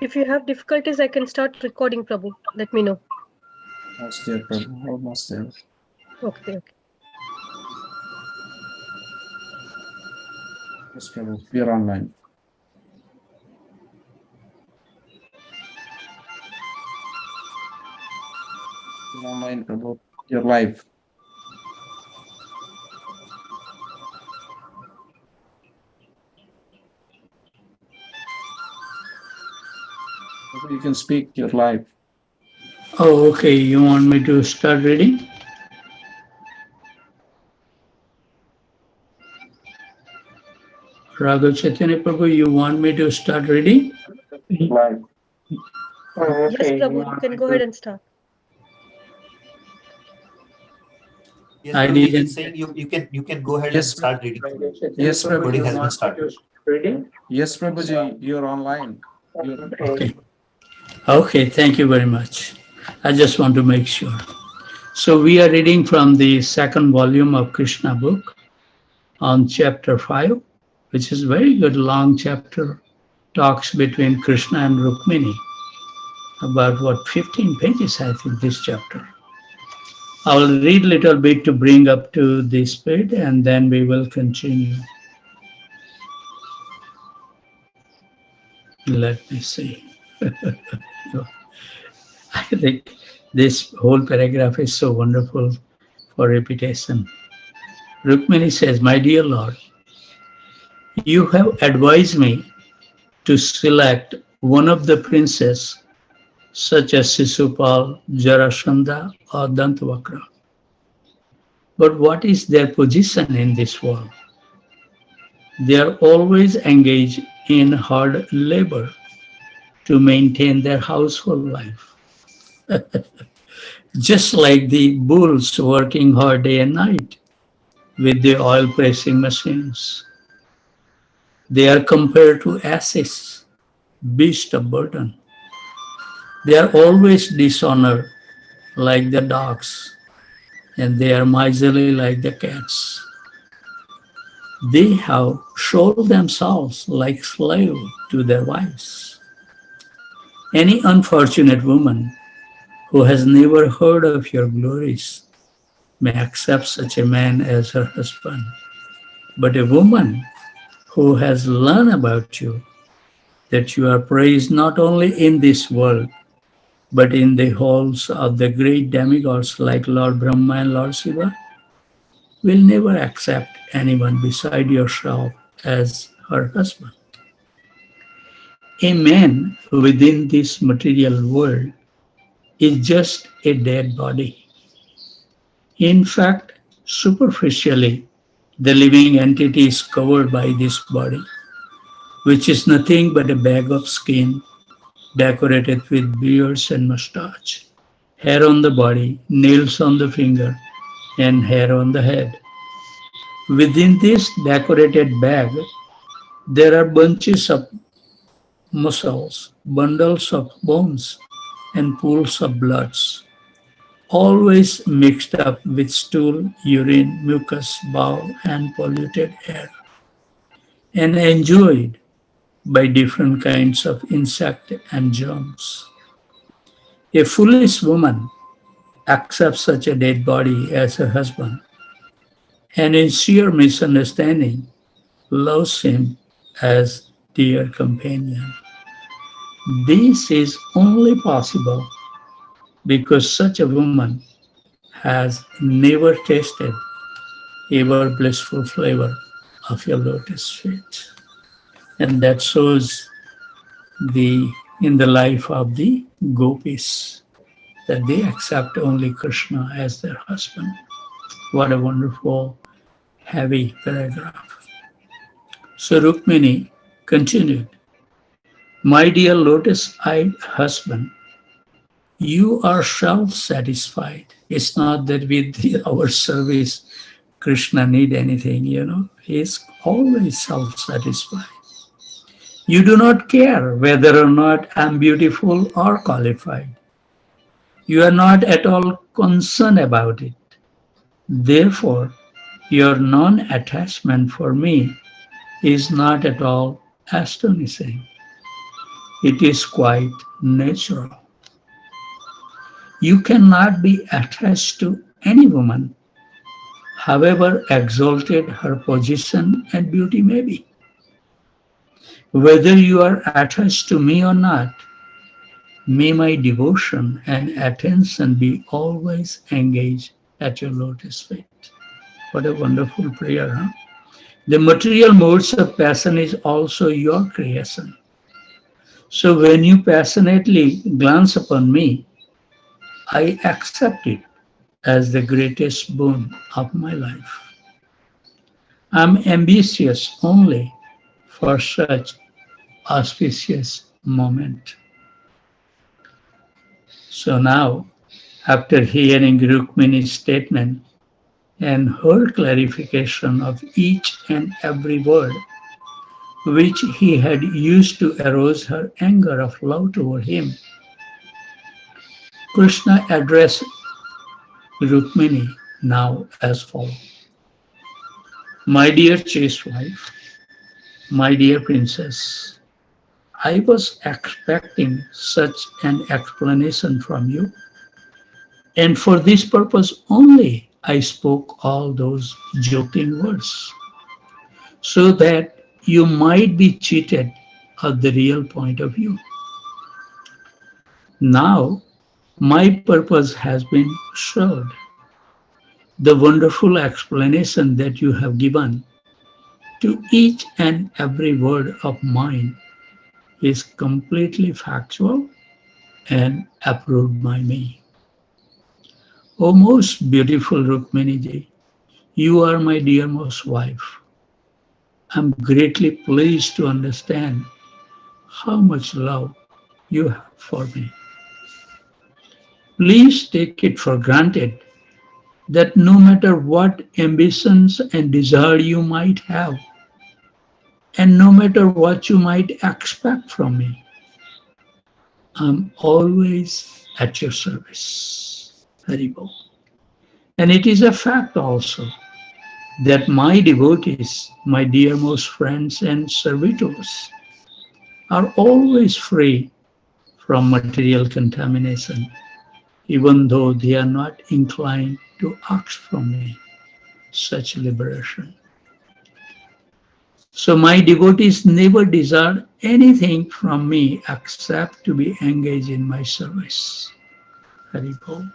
If you have difficulties, I can start recording, Prabhu. Let me know. Almost there, Prabhu. Almost there. Okay, okay. Yes, Prabhu. We are online. You're online, Prabhu. You're live. Prabhu, you can speak. You're live. Oh, okay. You want me to start reading? Raghav Chaitanya Prabhu, you want me to start reading? Live. Oh, Yes, okay. You Prabhu, you want can me go to? ahead and start. Yes, I Prabhu, he's didn't. saying you can go ahead Yes, and start reading. Raghav Chaitanya Yes, Prabhu, Prabhu. Recording you has been want me to started. start reading? Yes, Prabhuji. You're online. You're Okay. Okay. Thank you very much. I just want to make sure. So we are reading from the second volume of Krishna book on chapter 5, which is very good long chapter, talks between Krishna and Rukmini, about what 15 pages I think this chapter. I will read a little bit to bring up to the speed and then we will continue. Let me see. I think this whole paragraph is so wonderful for repetition. Rukmini says, "My dear Lord, you have advised me to select one of the princes such as Sisupal, Jarasandha or Dantavakra. But what is their position in this world? They are always engaged in hard labor to maintain their household life, just like the bulls working hard day and night with the oil pressing machines. They are compared to asses, beasts of burden. They are always dishonored like the dogs, and they are miserly like the cats. They have sold themselves like slaves to their wives. Any unfortunate woman who has never heard of your glories may accept such a man as her husband. But a woman who has learned about you, that you are praised not only in this world, but in the halls of the great demigods like Lord Brahma and Lord Shiva, will never accept anyone beside yourself as her husband. A man within this material world is just a dead body. In fact, superficially, the living entity is covered by this body, which is nothing but a bag of skin decorated with beards and mustache, hair on the body, nails on the finger, and hair on the head. Within this decorated bag, there are bunches of muscles, bundles of bones, and pools of bloods, always mixed up with stool, urine, mucus, bowel, and polluted air, and enjoyed by different kinds of insect and germs. A foolish woman accepts such a dead body as her husband, and in sheer misunderstanding, loves him as dear companion. This is only possible because such a woman has never tasted ever blissful flavor of your lotus feet. And that shows the in the life of the gopis that they accept only Krishna as their husband. What a wonderful, heavy paragraph. So Rukmini continued, "My dear lotus-eyed husband, you are self-satisfied. It's not that with our service, Krishna need anything, He is always self-satisfied. You do not care whether or not I'm beautiful or qualified. You are not at all concerned about it. Therefore, your non-attachment for me is not at all astonishing. It is quite natural. You cannot be attached to any woman, however exalted her position and beauty may be. Whether you are attached to me or not, may my devotion and attention be always engaged at your lotus feet. What a wonderful prayer, huh? The material modes of passion is also your creation. So when you passionately glance upon me, I accept it as the greatest boon of my life. I'm ambitious only for such auspicious moment. So now, after hearing Rukmini's statement and her clarification of each and every word which he had used to arouse her anger of love toward him, Krishna addressed Rukmini now as follows. My dear chaste wife, my dear princess, I was expecting such an explanation from you, and for this purpose only I spoke all those joking words, so that you might be cheated of the real point of view. Now, my purpose has been served. The wonderful explanation that you have given to each and every word of mine is completely factual and approved by me. O most beautiful Rukminiji, you are my dearmost wife. I'm greatly pleased to understand how much love you have for me. Please take it for granted that no matter what ambitions and desire you might have, and no matter what you might expect from me, I'm always at your service. Haribol. And it is a fact also that my devotees, my dearmost friends and servitors, are always free from material contamination, even though they are not inclined to ask from me such liberation. So my devotees never desire anything from me except to be engaged in my service. Haribol.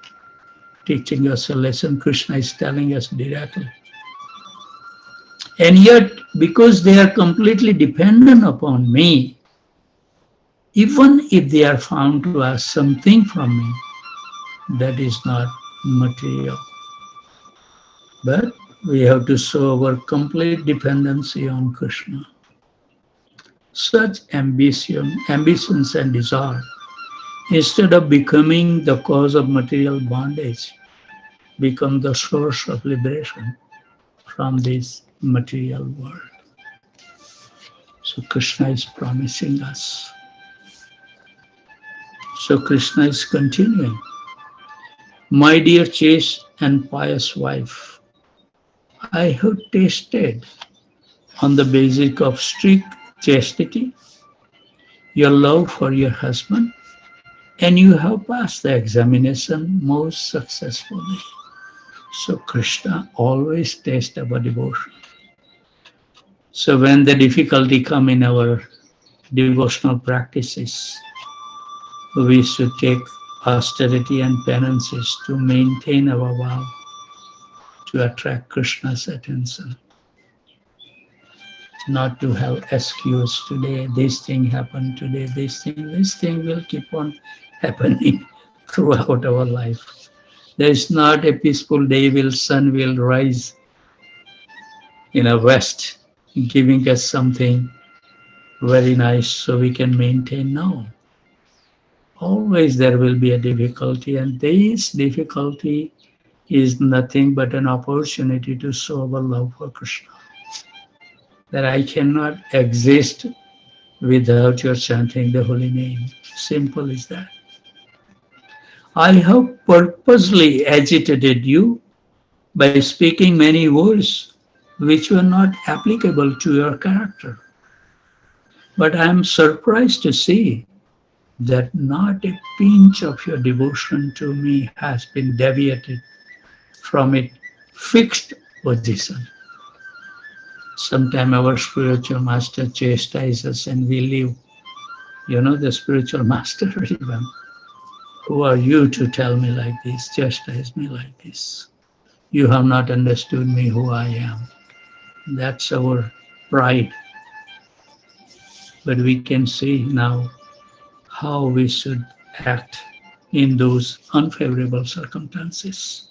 Teaching us a lesson Krishna is telling us directly. And yet, because they are completely dependent upon me, even if they are found to ask something from me, that is not material. But we have to show our complete dependency on Krishna. Such ambitions and desire, instead of becoming the cause of material bondage, become the source of liberation from this material world. So Krishna is promising us. So Krishna is continuing. My dear chaste and pious wife, I have tasted on the basis of strict chastity your love for your husband, and you have passed the examination most successfully. So Krishna always tests our devotion. So when the difficulty come in our devotional practices, we should take austerity and penances to maintain our vow to attract Krishna's attention. Not to have excuse today, this thing happened today, this thing will keep on happening throughout our life. There is not a peaceful day will sun will rise in the west, giving us something very nice so we can maintain now. Always there will be a difficulty, and this difficulty is nothing but an opportunity to show our love for Krishna. That I cannot exist without your chanting the holy name. Simple as that. I have purposely agitated you by speaking many words which were not applicable to your character. But I am surprised to see that not a pinch of your devotion to me has been deviated from its fixed position. Sometimes our spiritual master chastises us and we leave. You know, the spiritual master even, who are you to tell me like this, chastise me like this? You have not understood me who I am. That's our pride. But we can see now how we should act in those unfavorable circumstances.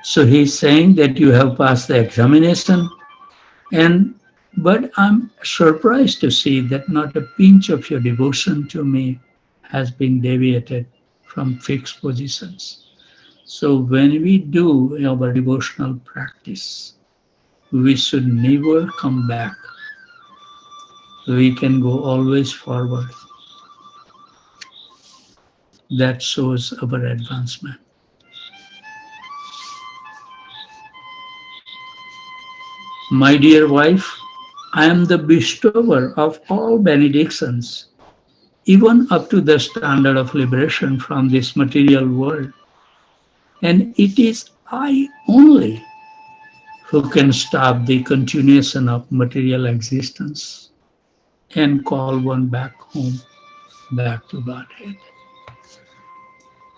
So he's saying that you have passed the examination, but I'm surprised to see that not a pinch of your devotion to me has been deviated from fixed positions. So when we do our devotional practice, we should never come back. We can go always forward. That shows our advancement. My dear wife, I am the bestower of all benedictions, even up to the standard of liberation from this material world. And it is I only who can stop the continuation of material existence and call one back home, back to Godhead.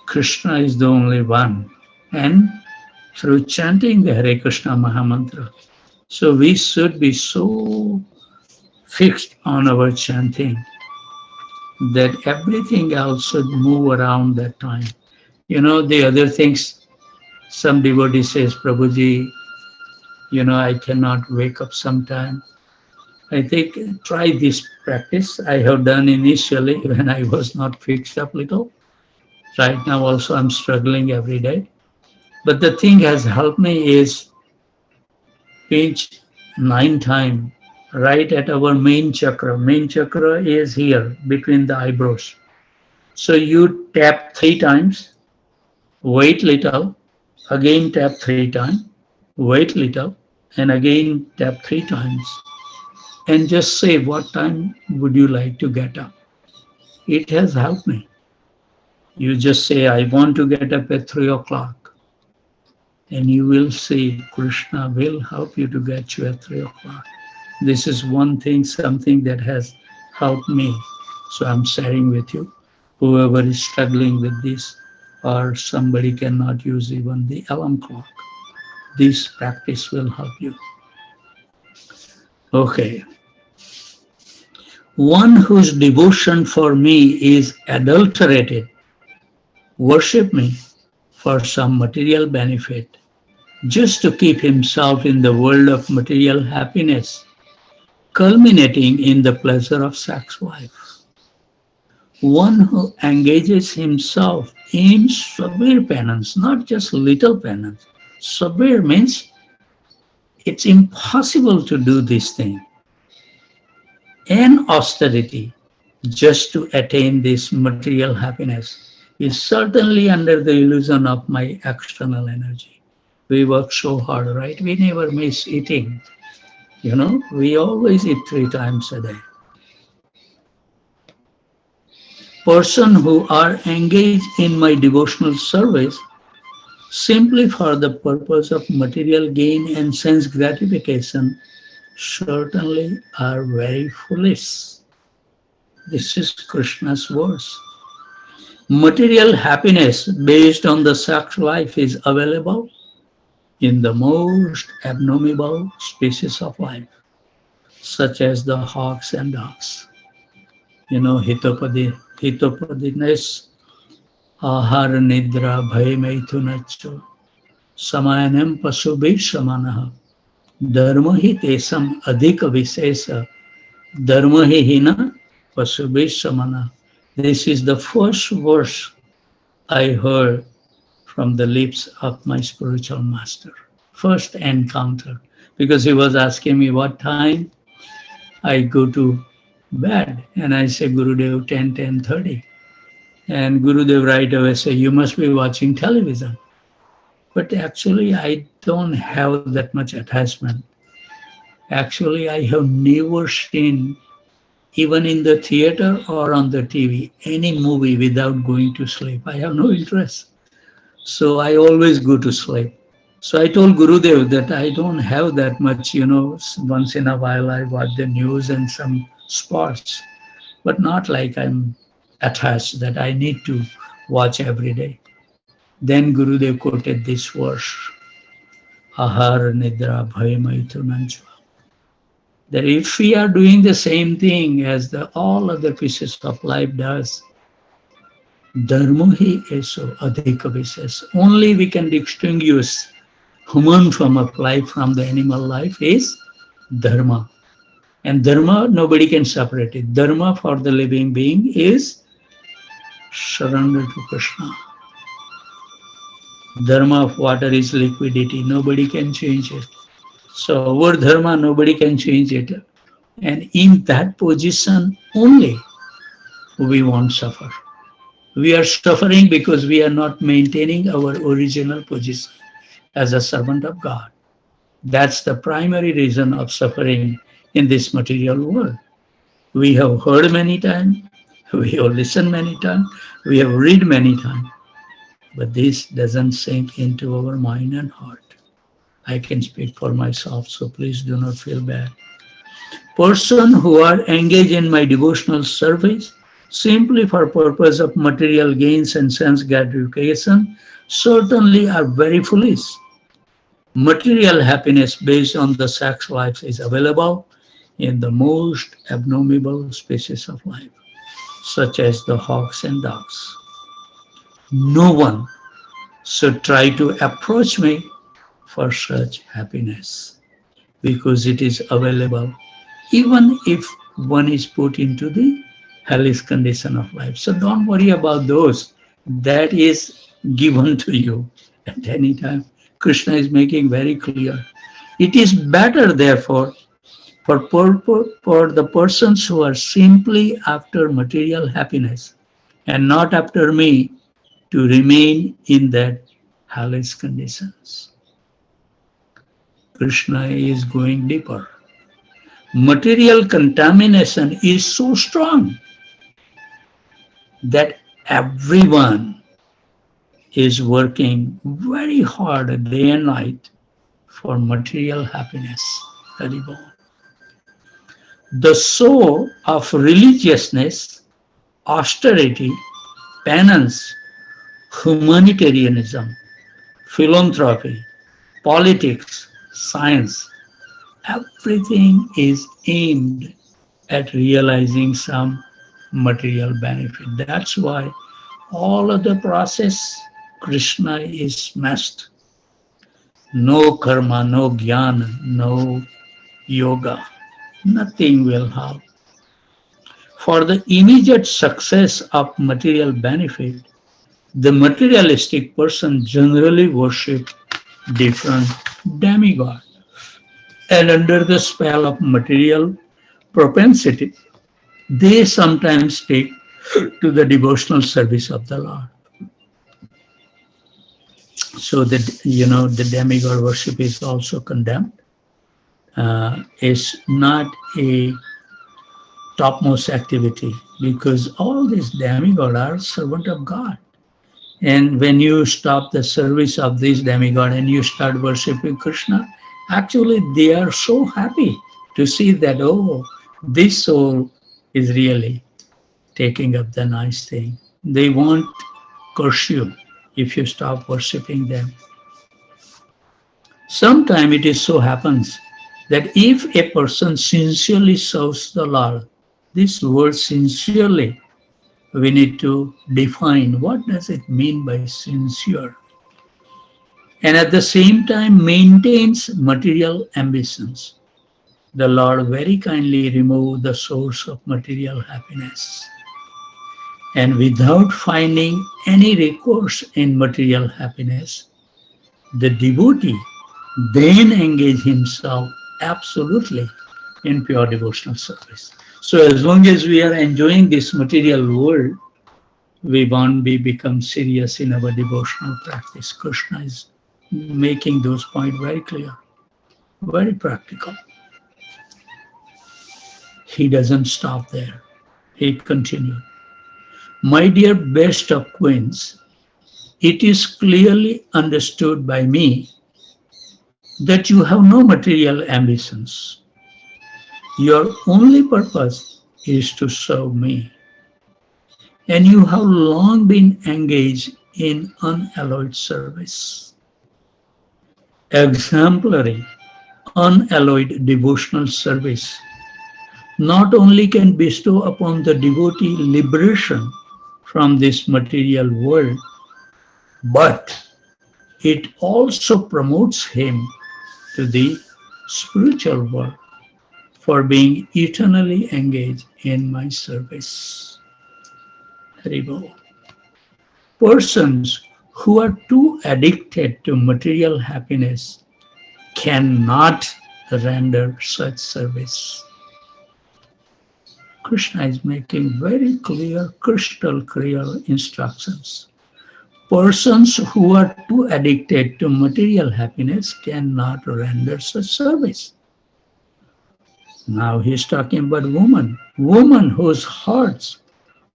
Krishna is the only one. And through chanting the Hare Krishna Mahamantra, so we should be so fixed on our chanting that everything else should move around that time. You know, the other things, some devotee says, Prabhuji, you know, I cannot wake up sometime. I think try this practice. I have done initially when I was not fixed up little. Right now also I'm struggling every day. But the thing has helped me is pinch 9 times right at our main chakra. Main chakra is here between the eyebrows. So you tap 3 times, wait little, again tap 3 times, wait little, and again tap 3 times. And just say, what time would you like to get up? It has helped me. You just say, I want to get up at 3 o'clock. And you will see Krishna will help you to get you at 3 o'clock. This is one thing, something that has helped me. So I'm sharing with you. Whoever is struggling with this, or somebody cannot use even the alarm clock, this practice will help you. Okay. One whose devotion for me is adulterated, worship me for some material benefit, just to keep himself in the world of material happiness, culminating in the pleasure of sex life. One who engages himself in severe penance, not just little penance. Severe means it's impossible to do this thing. And austerity, just to attain this material happiness, is certainly under the illusion of my external energy. We work so hard, right? We never miss eating. You know, we always eat 3 times a day. Person who are engaged in my devotional service simply for the purpose of material gain and sense gratification certainly are very foolish. This is Krishna's words. Material happiness based on the sex life is available in the most abnormal species of life, such as the hawks and ducks. You know, Hitopadines, Ahar Nidra Bhay Maithunacho, Samayanam Pasubhi Samanaha, Dharma hi tesam adhika visesa, Dharma hi hina Pasubhi Samana. This is the first verse I heard from the lips of my spiritual master. First encounter, because he was asking me what time I go to bed, and I say, Gurudev, 10:30. And Gurudev right away say, you must be watching television. But actually, I don't have that much attachment. Actually, I have never seen even in the theater or on the TV, any movie without going to sleep. I have no interest. So I always go to sleep. So I told Gurudev that I don't have that much, once in a while I watch the news and some sports, but not like I'm attached that I need to watch every day. Then Gurudev quoted this verse, Ahar Nidra Bhayamaithunanchva. That if we are doing the same thing as all other pieces of life does, Dharma hi eso adhika vishes. Only we can distinguish human form of life from the animal life is Dharma. And Dharma, nobody can separate it. Dharma for the living being is surrender to Krishna. Dharma of water is liquidity. Nobody can change it. So our dharma, nobody can change it. And in that position only, we won't suffer. We are suffering because we are not maintaining our original position as a servant of God. That's the primary reason of suffering in this material world. We have heard many times, we have listened many times, we have read many times, but this doesn't sink into our mind and heart. I can speak for myself, so please do not feel bad. Persons who are engaged in my devotional service simply for purpose of material gains and sense gratification certainly are very foolish. Material happiness based on the sex life is available in the most abnormal species of life, such as the hawks and dogs. No one should try to approach me for such happiness because it is available even if one is put into the hellish condition of life. So don't worry about those. That is given to you at any time. Krishna is making very clear. It is better, therefore, for the persons who are simply after material happiness and not after me to remain in that hellish conditions. Krishna is going deeper. Material contamination is so strong that everyone is working very hard day and night for material happiness. The soul of religiousness, austerity, penance, humanitarianism, philanthropy, politics, science, everything is aimed at realizing some material benefit. That's why all of the process, Krishna is smashed. No karma, no jnana, no yoga, nothing will help. For the immediate success of material benefit, the materialistic person generally worships different demigods. And under the spell of material propensity, they sometimes take to the devotional service of the Lord. So that, the demigod worship is also condemned. It's not a topmost activity because all these demigods are servant of God. And when you stop the service of this demigod and you start worshipping Krishna, actually they are so happy to see that, oh, this soul is really taking up the nice thing. They won't curse you if you stop worshipping them. Sometimes it is so happens that if a person sincerely serves the Lord, this word sincerely, we need to define what does it mean by sincere. And at the same time maintains material ambitions. The Lord very kindly removed the source of material happiness. And without finding any recourse in material happiness, the devotee then engage himself absolutely in pure devotional service. So as long as we are enjoying this material world, we won't become serious in our devotional practice. Krishna is making those points very clear, very practical. He doesn't stop there. He continued, "My dear best of queens, it is clearly understood by me that you have no material ambitions. Your only purpose is to serve me. And you have long been engaged in unalloyed service. Exemplary, unalloyed devotional service not only can bestow upon the devotee liberation from this material world, but it also promotes him to the spiritual world for being eternally engaged in my service." Haribol. Persons who are too addicted to material happiness cannot render such service. Krishna is making very clear, crystal clear instructions. Persons who are too addicted to material happiness cannot render such service. Now he's talking about women whose hearts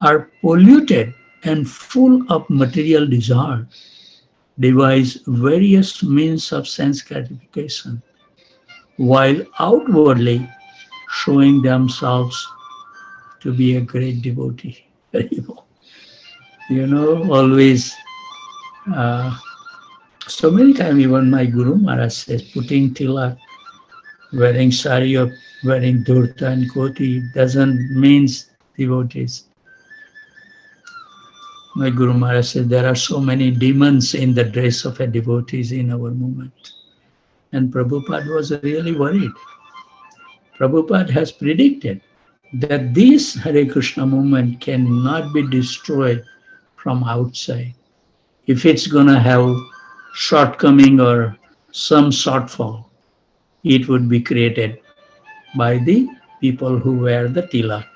are polluted and full of material desire, devise various means of sense gratification, while outwardly showing themselves to be a great devotee. You know, always, so many times even my Guru Maharaj says, putting tilak, wearing sari or wearing dhurta and koti doesn't mean devotees. My Guru Maharaj said there are so many demons in the dress of a devotee in our movement. And Prabhupada was really worried. Prabhupada has predicted that this Hare Krishna movement cannot be destroyed from outside. If it's going to have shortcoming or some shortfall, it would be created by the people who wear the tilak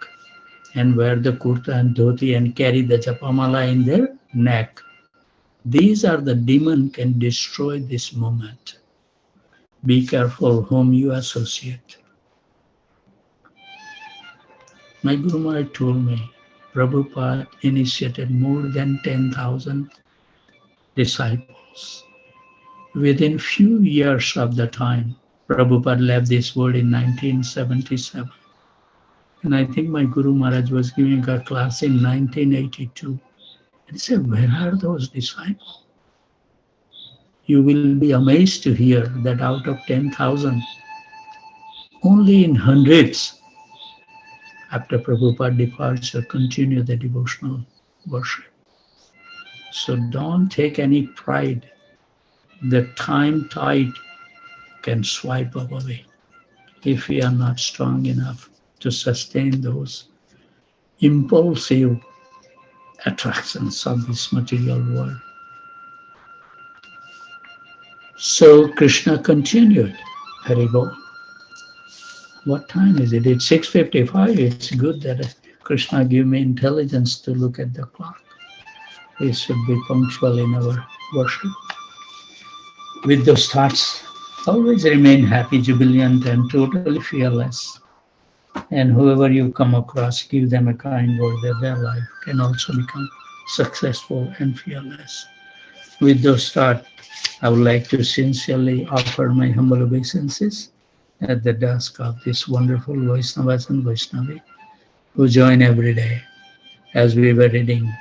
and wear the kurta and dhoti and carry the japamala in their neck. These are the demon can destroy this movement. Be careful whom you associate. My Guru Maharaj told me, Prabhupada initiated more than 10,000 disciples. Within few years of the time, Prabhupada left this world in 1977. And I think my Guru Maharaj was giving a class in 1982. And he said, where are those disciples? You will be amazed to hear that out of 10,000, only in hundreds, after Prabhupada departure, continue the devotional worship. So don't take any pride. The time tide can swipe away if we are not strong enough to sustain those impulsive attractions of this material world. So Krishna continued, Haribol. What time is it? It's 6:55. It's good that Krishna gave me intelligence to look at the clock. We should be punctual in our worship. With those thoughts, always remain happy, jubilant, and totally fearless. And whoever you come across, give them a kind word that their life can also become successful and fearless. With those thoughts, I would like to sincerely offer my humble obeisances at the dusk of this wonderful Vaishnavas and Vaishnavi who join every day. As we were reading,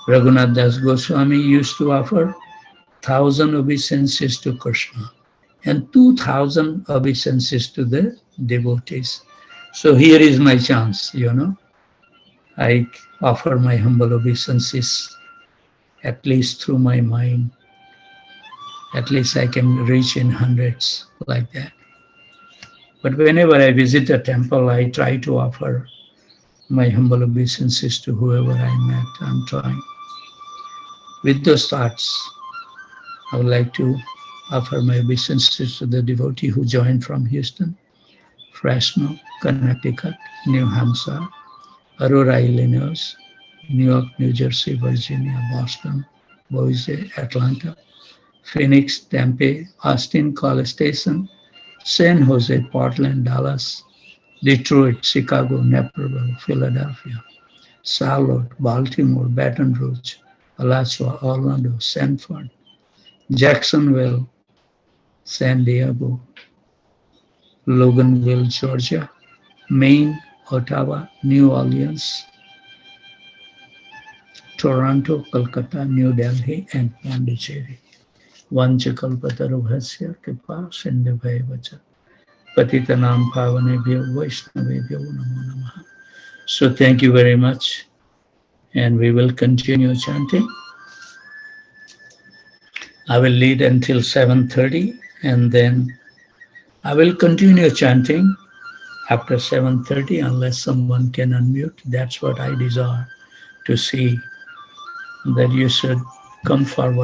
Raghunath Das Goswami used to offer 1,000 obeisances to Krishna and 2,000 obeisances to the devotees. So here is my chance, I offer my humble obeisances, at least through my mind. At least I can reach in hundreds like that. But whenever I visit a temple, I try to offer my humble obeisances to whoever I met. I'm trying. With those thoughts, I would like to offer my obeisances to the devotee who joined from Houston, Fresno, Connecticut, New Hampshire, Aurora, Illinois, New York, New Jersey, Virginia, Boston, Boise, Atlanta, Phoenix, Tempe, Austin, College Station, San Jose, Portland, Dallas, Detroit, Chicago, Naperville, Philadelphia, Charlotte, Baltimore, Baton Rouge, Alachua, Orlando, Sanford, Jacksonville, San Diego, Loganville, Georgia, Maine, Ottawa, New Orleans, Toronto, Kolkata, New Delhi, and Pondicherry. Vanchakalpatarubhasya kripa sindhubhaivacha patitanam pavanebhyo vaishnavebhyo namo namaha. So thank you very much, and we will continue chanting. I will lead until 7:30, and then I will continue chanting after 7:30 unless someone can unmute. That's what I desire to see, that you should come forward